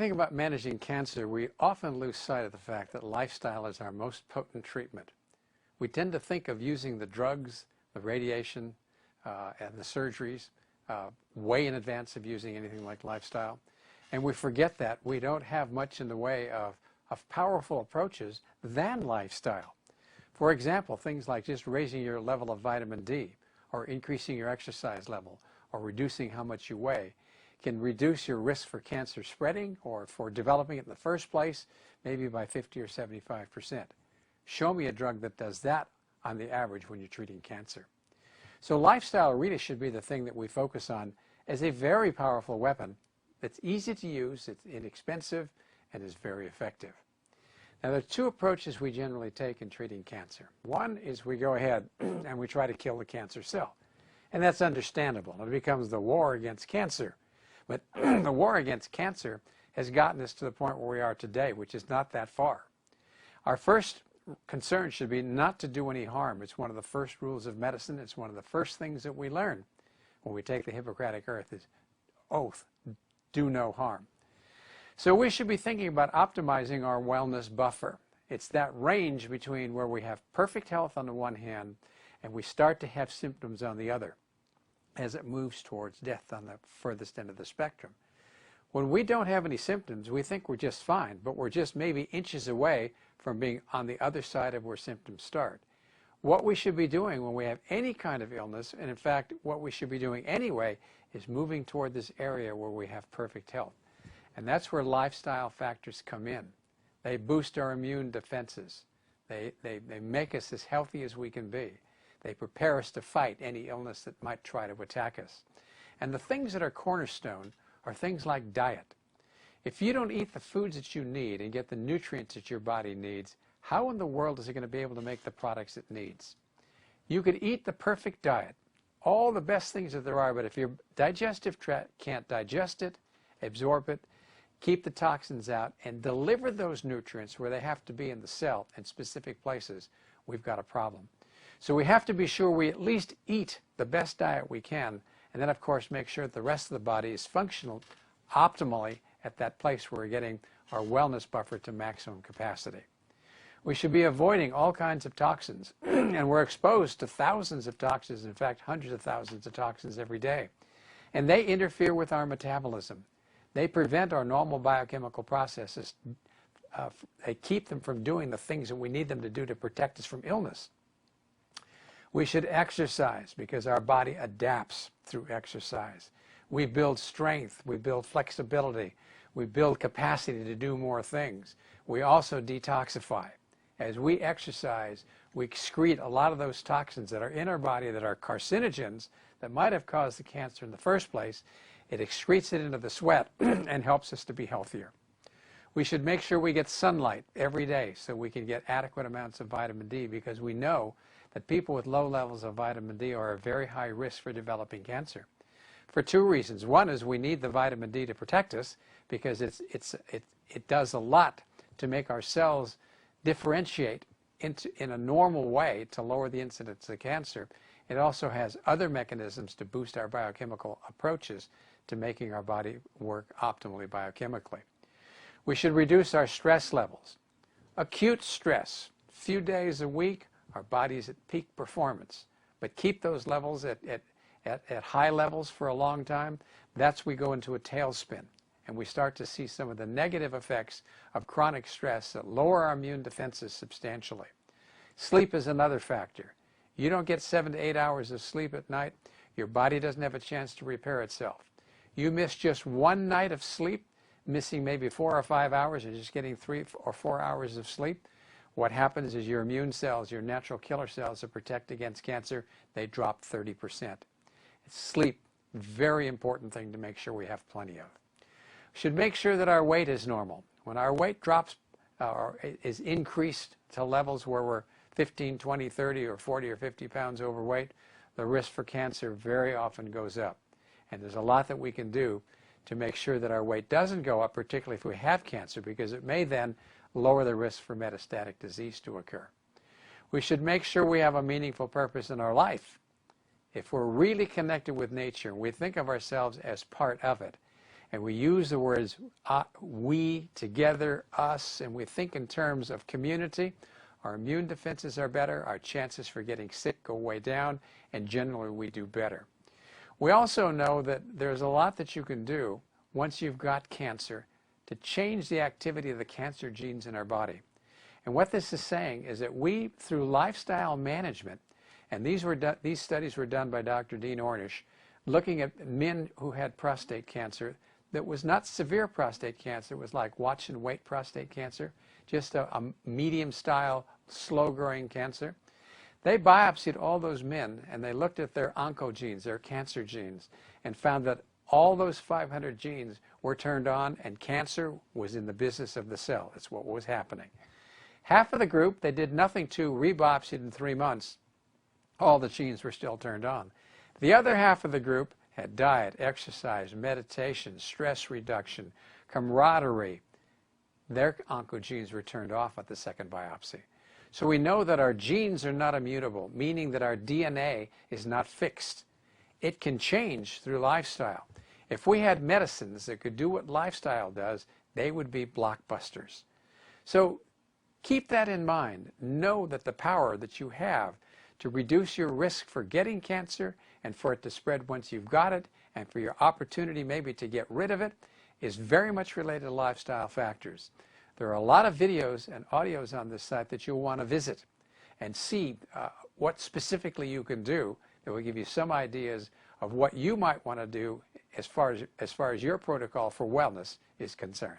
think about managing cancer, we often lose sight of the fact that lifestyle is our most potent treatment. We tend to think of using the drugs, the radiation, and the surgeries way in advance of using anything like lifestyle. And we forget that we don't have much in the way of powerful approaches than lifestyle. For example, things like just raising your level of vitamin D, or increasing your exercise level, or reducing how much you weigh, can reduce your risk for cancer spreading or for developing it in the first place, maybe by 50 or 75%. Show me a drug that does that on the average when you're treating cancer. So lifestyle really should be the thing that we focus on as a very powerful weapon that's easy to use, it's inexpensive, and is very effective. Now, there are two approaches we generally take in treating cancer. One is we go ahead and we try to kill the cancer cell. And that's understandable. It becomes the war against cancer. But the war against cancer has gotten us to the point where we are today, which is not that far. Our first concern should be not to do any harm. It's one of the first rules of medicine. It's one of the first things that we learn when we take the Hippocratic oath, do no harm. So we should be thinking about optimizing our wellness buffer. It's that range between where we have perfect health on the one hand and we start to have symptoms on the other as it moves towards death on the furthest end of the spectrum. When we don't have any symptoms, we think we're just fine, but we're just maybe inches away from being on the other side of where symptoms start. What we should be doing when we have any kind of illness, and in fact what we should be doing anyway, is moving toward this area where we have perfect health. And that's where lifestyle factors come in. They boost our immune defenses. They make us as healthy as we can be. They prepare us to fight any illness that might try to attack us. And the things that are cornerstone are things like diet. If you don't eat the foods that you need and get the nutrients that your body needs, how in the world is it going to be able to make the products it needs? You could eat the perfect diet, all the best things that there are, but if your digestive tract can't digest it, absorb it, keep the toxins out, and deliver those nutrients where they have to be in the cell in specific places, we've got a problem. So we have to be sure we at least eat the best diet we can, and then of course make sure that the rest of the body is functional optimally at that place where we're getting our wellness buffer to maximum capacity. We should be avoiding all kinds of toxins, and we're exposed to thousands of toxins, in fact hundreds of thousands of toxins every day. And they interfere with our metabolism. They prevent our normal biochemical processes. They keep them from doing the things that we need them to do to protect us from illness. We should exercise because our body adapts through exercise. We build strength, we build flexibility, we build capacity to do more things. We also detoxify. As we exercise, we excrete a lot of those toxins that are in our body that are carcinogens that might have caused the cancer in the first place. It excretes it into the sweat and helps us to be healthier. We should make sure we get sunlight every day so we can get adequate amounts of vitamin D, because we know that people with low levels of vitamin D are a very high risk for developing cancer. For two reasons. One is we need the vitamin D to protect us because it does a lot to make our cells differentiate in a normal way to lower the incidence of cancer. It also has other mechanisms to boost our biochemical approaches to making our body work optimally biochemically. We should reduce our stress levels. Acute stress, few days a week, our body's at peak performance. But keep those levels at high levels for a long time, that's we go into a tailspin. And we start to see some of the negative effects of chronic stress that lower our immune defenses substantially. Sleep is another factor. You don't get 7 to 8 hours of sleep at night, your body doesn't have a chance to repair itself. You miss just one night of sleep, missing maybe 4 or 5 hours and just getting 3 or 4 hours of sleep, what happens is your immune cells, your natural killer cells that protect against cancer, they drop 30%. Sleep, very important thing to make sure we have plenty of. We should make sure that our weight is normal. When our weight drops or is increased to levels where we're 15, 20, 30, or 40 or 50 pounds overweight, the risk for cancer very often goes up. And there's a lot that we can do to make sure that our weight doesn't go up, particularly if we have cancer, because it may then lower the risk for metastatic disease to occur. We should make sure we have a meaningful purpose in our life. If we're really connected with nature and we think of ourselves as part of it, and we use the words we, together, us, and we think in terms of community, our immune defenses are better, our chances for getting sick go way down, and generally we do better. We also know that there's a lot that you can do once you've got cancer to change the activity of the cancer genes in our body. And what this is saying is that we, through lifestyle management, and these studies were done by Dr. Dean Ornish, looking at men who had prostate cancer that was not severe prostate cancer, it was like watch and wait prostate cancer, just a medium-style, slow-growing cancer. They biopsied all those men and they looked at their oncogenes, their cancer genes, and found that all those 500 genes were turned on and cancer was in the business of the cell. That's what was happening. Half of the group they did nothing to, rebiopsied in 3 months. All the genes were still turned on. The other half of the group had diet, exercise, meditation, stress reduction, camaraderie. Their oncogenes were turned off at the second biopsy. So we know that our genes are not immutable, meaning that our DNA is not fixed. It can change through lifestyle. If we had medicines that could do what lifestyle does, they would be blockbusters. So keep that in mind. Know that the power that you have to reduce your risk for getting cancer and for it to spread once you've got it, and for your opportunity maybe to get rid of it, is very much related to lifestyle factors. There are a lot of videos and audios on this site that you'll want to visit and see what specifically you can do that will give you some ideas of what you might want to do as far as your protocol for wellness is concerned.